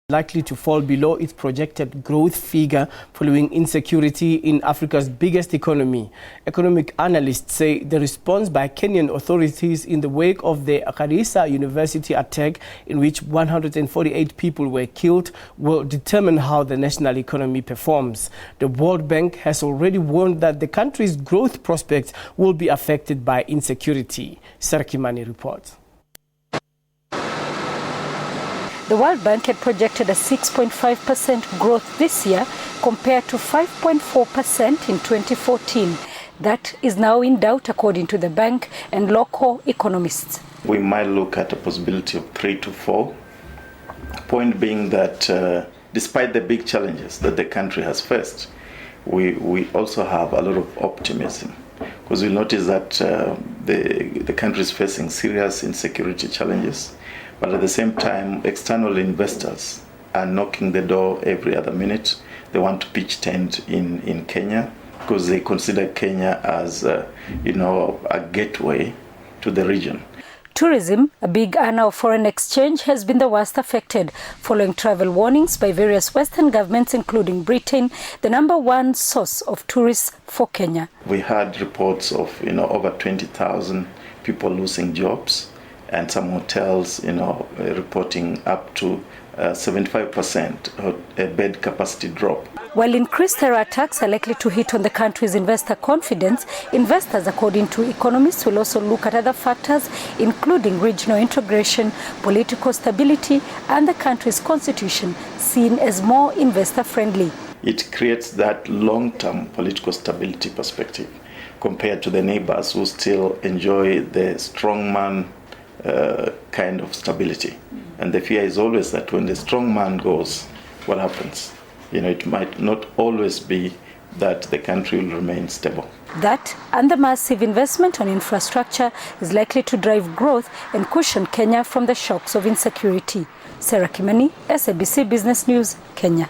likely to fall below its projected growth figure following insecurity in Africa's biggest economy. Economic analysts say the response by Kenyan authorities in the wake of the Garissa University attack, in which 148 people were killed, will determine how the national economy performs. The World Bank has already warned that the country's growth prospects will be affected by insecurity. Kimani reports. The World Bank had projected a 6.5% growth this year compared to 5.4% in 2014. That is now in doubt, according to the bank and local economists. We might look at a possibility of 3 to 4. Point being that despite the big challenges that the country has faced, we also have a lot of optimism, because we notice that the country is facing serious insecurity challenges. But at the same time, external investors are knocking the door every other minute. They want to pitch tent in Kenya because they consider Kenya as, a gateway to the region. Tourism, a big earner of foreign exchange, has been the worst affected, following travel warnings by various Western governments, including Britain, the #1 source of tourists for Kenya. We had reports of, over 20,000 people losing jobs, and some hotels, reporting up to 75% bed capacity drop. While increased terror attacks are likely to hit on the country's investor confidence, investors, according to economists, will also look at other factors, including regional integration, political stability, and the country's constitution, seen as more investor-friendly. It creates that long-term political stability perspective compared to the neighbors who still enjoy the strongman kind of stability. And the fear is always that when the strong man goes, what happens? It might not always be that the country will remain stable. That and the massive investment on infrastructure is likely to drive growth and cushion Kenya from the shocks of insecurity. Kimani, SABC Business News, Kenya.